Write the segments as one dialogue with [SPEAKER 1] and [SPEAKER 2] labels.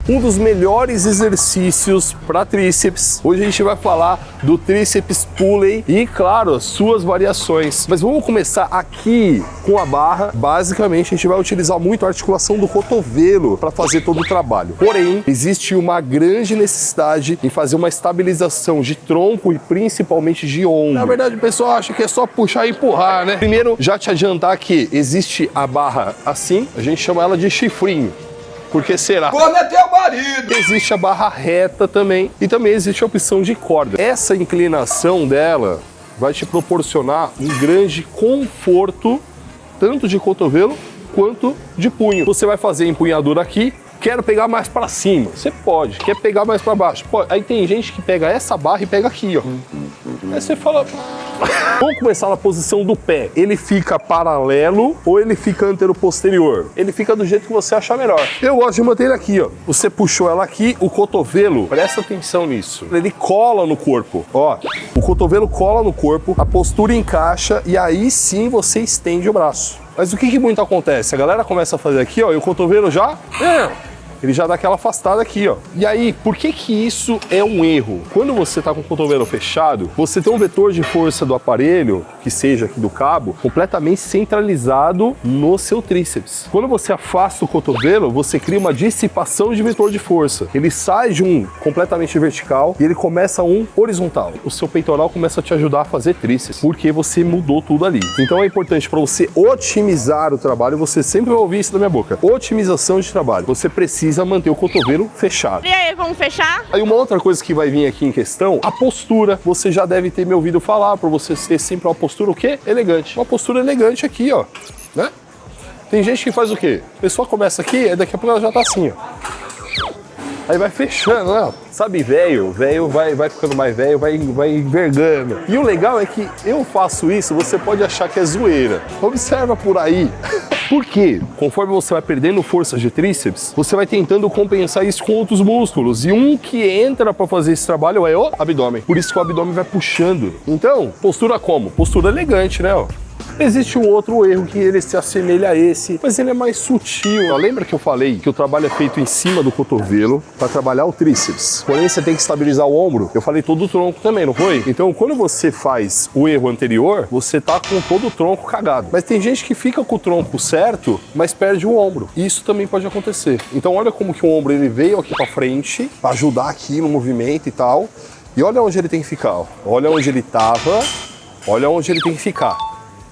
[SPEAKER 1] um dos melhores exercícios para tríceps. Hoje a gente vai falar do tríceps pulley e, claro, suas variações. Mas vamos começar aqui com a barra. Basicamente, a gente vai utilizar muito a articulação do cotovelo para fazer todo o trabalho. Porém, existe uma grande necessidade em fazer uma estabilização de tronco e principalmente de ombro. Na verdade, o pessoal acha que é só puxar e empurrar, né? Primeiro, já te adiantar que existe a barra assim, a gente chama ela de chifrinho. Por que será?
[SPEAKER 2] Como é teu marido?
[SPEAKER 1] Existe a barra reta também e também existe a opção de corda. Essa inclinação dela vai te proporcionar um grande conforto, tanto de cotovelo quanto de punho. Você vai fazer a empunhadura aqui, quero pegar mais para cima, você pode. Quer pegar mais para baixo, pode. Aí tem gente que pega essa barra e pega aqui, ó. Aí você fala... Vamos começar na posição do pé. Ele fica paralelo ou ele fica antero-posterior? Ele fica do jeito que você achar melhor. Eu gosto de manter ele aqui, ó. Você puxou ela aqui, o cotovelo, presta atenção nisso. Ele cola no corpo, ó. O cotovelo cola no corpo, a postura encaixa e aí sim você estende o braço. Mas o que muito acontece? A galera começa a fazer aqui, ó, e o cotovelo já... Ele já dá aquela afastada aqui, ó. E aí, por que isso é um erro? Quando você tá com o cotovelo fechado, você tem um vetor de força do aparelho, que seja aqui do cabo, completamente centralizado no seu tríceps. Quando você afasta o cotovelo, você cria uma dissipação de vetor de força. Ele sai de um completamente vertical e ele começa um horizontal. O seu peitoral começa a te ajudar a fazer tríceps, porque você mudou tudo ali. Então é importante para você otimizar o trabalho, você sempre vai ouvir isso da minha boca. Otimização de trabalho. Você precisa manter o cotovelo fechado.
[SPEAKER 3] E aí, vamos fechar?
[SPEAKER 1] Aí uma outra coisa que vai vir aqui em questão, a postura. Você já deve ter me ouvido falar, para você ter sempre uma postura o quê? Elegante. Uma postura elegante aqui, ó, né? Tem gente que faz o quê? A pessoa começa aqui, daqui a pouco ela já tá assim, ó. Aí vai fechando, né? Sabe, velho vai ficando mais velho, vai envergando. E o legal é que eu faço isso, você pode achar que é zoeira. Observa por aí. Por quê? Conforme você vai perdendo força de tríceps, você vai tentando compensar isso com outros músculos. E um que entra para fazer esse trabalho é o abdômen. Por isso que o abdômen vai puxando. Então, postura como? Postura elegante, né? Ó. Existe um outro erro que ele se assemelha a esse, mas ele é mais sutil. Lembra que eu falei que o trabalho é feito em cima do cotovelo para trabalhar o tríceps? Porém, você tem que estabilizar o ombro. Eu falei todo o tronco também, não foi? Então, quando você faz o erro anterior, você tá com todo o tronco cagado. Mas tem gente que fica com o tronco certo, mas perde o ombro. E isso também pode acontecer. Então, olha como que o ombro ele veio aqui para frente, para ajudar aqui no movimento e tal. E olha onde ele tem que ficar. Ó. Olha onde ele tava, olha onde ele tem que ficar.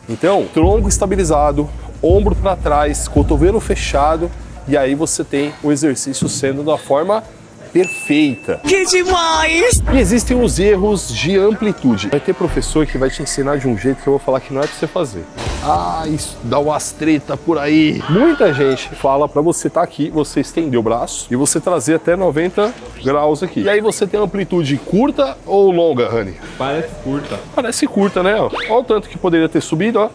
[SPEAKER 1] Então, tronco estabilizado, ombro para trás, cotovelo fechado, e aí você tem o exercício sendo da forma perfeita.
[SPEAKER 3] Que demais!
[SPEAKER 1] E existem os erros de amplitude. Vai ter professor que vai te ensinar de um jeito que eu vou falar que não é para você fazer. Ah, isso dá umas treta por aí. Muita gente fala para você estar aqui, você estender o braço e você trazer até 90 graus aqui. E aí você tem amplitude curta ou longa, Rani?
[SPEAKER 4] Parece curta.
[SPEAKER 1] Parece curta, né? Olha o tanto que poderia ter subido, ó.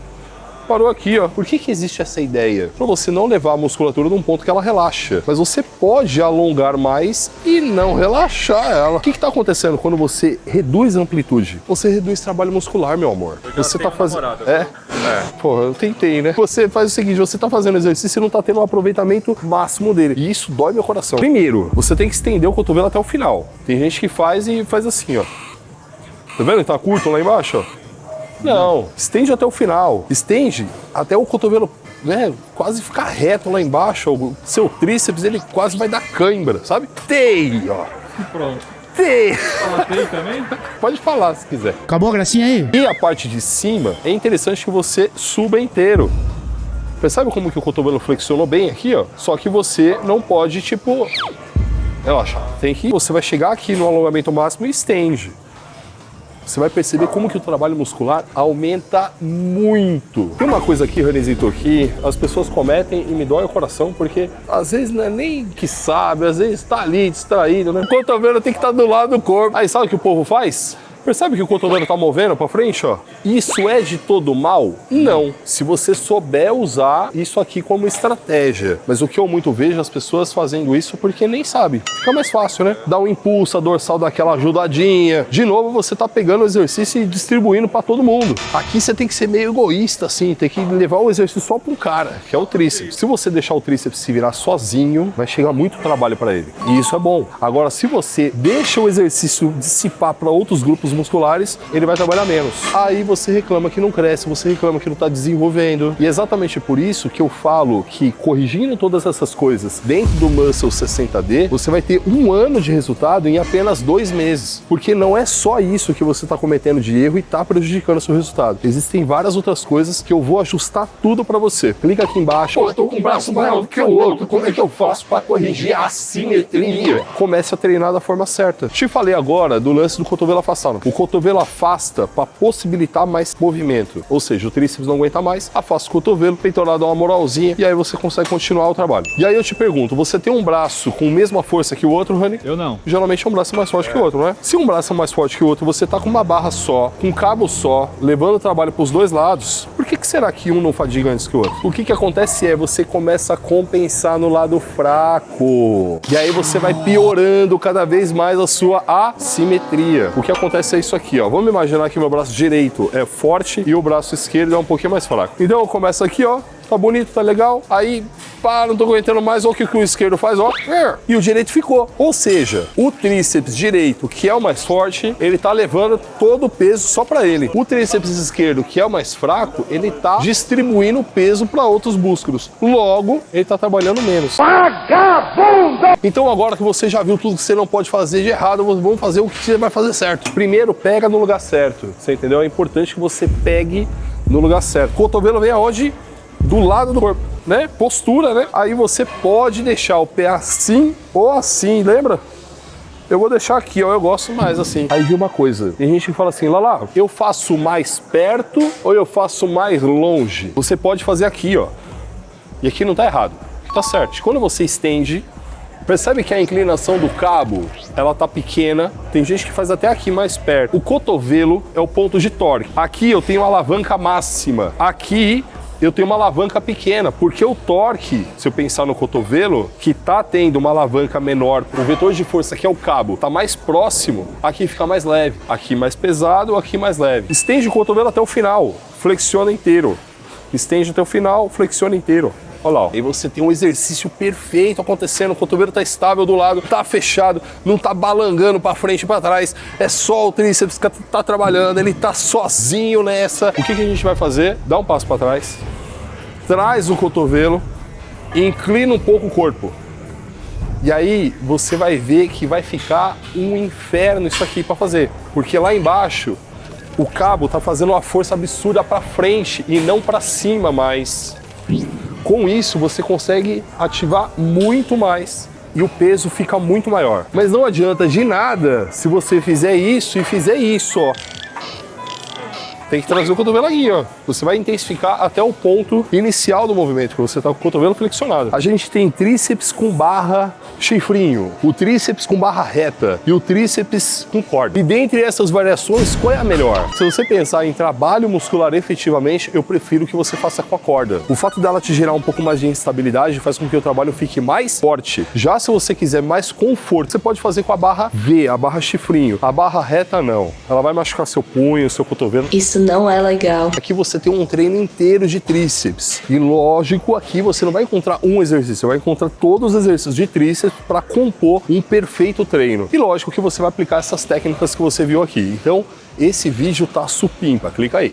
[SPEAKER 1] Parou aqui, ó. Por que existe essa ideia? Para você não levar a musculatura num ponto que ela relaxa. Mas você pode alongar mais e não relaxar ela. O que está acontecendo quando você reduz a amplitude? Você reduz trabalho muscular, meu amor. Você tá fazendo... Porra, eu tentei, né? Você faz o seguinte, você tá fazendo exercício e não tá tendo um aproveitamento máximo dele. E isso dói meu coração. Primeiro, você tem que estender o cotovelo até o final. Tem gente que faz e faz assim, ó. Tá vendo? Tá curto lá embaixo, ó. Não, estende até o final. Estende até o cotovelo, né, quase ficar reto lá embaixo. O seu tríceps, ele quase vai dar cãibra, sabe? Tem, ó.
[SPEAKER 4] Pronto.
[SPEAKER 1] Tem.
[SPEAKER 4] Fala tem também?
[SPEAKER 1] Pode falar se quiser.
[SPEAKER 5] Acabou a gracinha aí?
[SPEAKER 1] E a parte de cima, é interessante que você suba inteiro. Percebe como que o cotovelo flexionou bem aqui, ó? Só que você não pode, tipo... Relaxa. Tem que... Você vai chegar aqui no alongamento máximo e estende. Você vai perceber como que o trabalho muscular aumenta muito. Tem uma coisa aqui, Renezito, que as pessoas cometem e me dói o coração, porque às vezes não é nem que sabe, às vezes tá ali distraído, né? O cotovelo tem que estar do lado do corpo. Aí sabe o que o povo faz? Percebe que o cotovelo tá movendo pra frente, ó? Isso é de todo mal? Não. Se você souber usar isso aqui como estratégia. Mas o que eu muito vejo as pessoas fazendo isso porque nem sabe. Fica mais fácil, né? Dá um impulso, a dorsal dá aquela ajudadinha. De novo, você tá pegando o exercício e distribuindo pra todo mundo. Aqui você tem que ser meio egoísta, assim. Tem que levar o exercício só pra um cara, que é o tríceps. Se você deixar o tríceps se virar sozinho, vai chegar muito trabalho pra ele. E isso é bom. Agora, se você deixa o exercício dissipar pra outros grupos musculares, ele vai trabalhar menos. Aí você reclama que não cresce, você reclama que não tá desenvolvendo. E é exatamente por isso que eu falo que corrigindo todas essas coisas dentro do Muscle 60D, você vai ter 1 ano de resultado em apenas 2 meses. Porque não é só isso que você tá cometendo de erro e tá prejudicando o seu resultado. Existem várias outras coisas que eu vou ajustar tudo pra você. Clica aqui embaixo. Pô, eu tô com o braço maior do que o outro, como é que eu faço pra corrigir a assimetria? Comece a treinar da forma certa. Te falei agora do lance do cotovelo afastado. O cotovelo afasta para possibilitar mais movimento. Ou seja, o tríceps não aguenta mais, afasta o cotovelo, o peitoral dá uma moralzinha e aí você consegue continuar o trabalho. E aí eu te pergunto, você tem um braço com a mesma força que o outro, Rani?
[SPEAKER 4] Eu não.
[SPEAKER 1] Geralmente um braço é mais forte que o outro, não é? Se um braço é mais forte que o outro, você tá com uma barra só, com um cabo só, levando o trabalho pros dois lados, por que será que um não fadiga antes que o outro? O que acontece é, você começa a compensar no lado fraco. E aí você vai piorando cada vez mais a sua assimetria. O que acontece é isso aqui, ó. Vamos imaginar que o meu braço direito é forte e o braço esquerdo é um pouquinho mais fraco. Então eu começo aqui, ó. Tá bonito, tá legal. Aí, pá, não tô aguentando mais. Olha o que o esquerdo faz, ó. E o direito ficou. Ou seja, o tríceps direito, que é o mais forte, ele tá levando todo o peso só pra ele. O tríceps esquerdo, que é o mais fraco, ele tá distribuindo o peso pra outros músculos. Logo, ele tá trabalhando menos. Vagabundo! Então agora que você já viu tudo que você não pode fazer de errado, vamos fazer o que você vai fazer certo. Primeiro, pega no lugar certo. Você entendeu? É importante que você pegue no lugar certo. O cotovelo vem aonde? Do lado do corpo, né? Postura, né? Aí você pode deixar o pé assim ou assim, lembra? Eu vou deixar aqui, ó, eu gosto mais assim. Aí vem uma coisa, tem gente que fala assim, Lala, eu faço mais perto ou eu faço mais longe? Você pode fazer aqui, ó. E aqui não tá errado, tá certo. Quando você estende, percebe que a inclinação do cabo, ela tá pequena. Tem gente que faz até aqui mais perto. O cotovelo é o ponto de torque. Aqui eu tenho uma alavanca máxima. Aqui eu tenho uma alavanca pequena, porque o torque, se eu pensar no cotovelo, que tá tendo uma alavanca menor, o vetor de força, que é o cabo, tá mais próximo, aqui fica mais leve. Aqui mais pesado, aqui mais leve. Estende o cotovelo até o final, flexiona inteiro. Estende até o final, flexiona inteiro. Olha lá, ó. E você tem um exercício perfeito acontecendo, o cotovelo tá estável do lado, tá fechado, não tá balangando pra frente e pra trás, é só o tríceps que tá trabalhando, ele tá sozinho nessa. O que a gente vai fazer? Dá um passo pra trás, traz o cotovelo, inclina um pouco o corpo. E aí você vai ver que vai ficar um inferno isso aqui pra fazer, porque lá embaixo o cabo tá fazendo uma força absurda pra frente e não pra cima mais. Com isso, você consegue ativar muito mais e o peso fica muito maior. Mas não adianta de nada se você fizer isso e fizer isso, ó. Tem que trazer o cotovelo aqui, ó. Você vai intensificar até o ponto inicial do movimento, que você tá com o cotovelo flexionado. A gente tem tríceps com barra chifrinho, o tríceps com barra reta e o tríceps com corda. E dentre essas variações, qual é a melhor? Se você pensar em trabalho muscular efetivamente, eu prefiro que você faça com a corda. O fato dela te gerar um pouco mais de instabilidade faz com que o trabalho fique mais forte. Já se você quiser mais conforto, você pode fazer com a barra V, a barra chifrinho. A barra reta não. Ela vai machucar seu punho, seu cotovelo.
[SPEAKER 2] Isso não é legal.
[SPEAKER 1] Aqui você tem um treino inteiro de tríceps. E lógico, aqui você não vai encontrar um exercício, você vai encontrar todos os exercícios de tríceps para compor um perfeito treino. E lógico que você vai aplicar essas técnicas que você viu aqui. Então, esse vídeo tá supimpa, clica aí.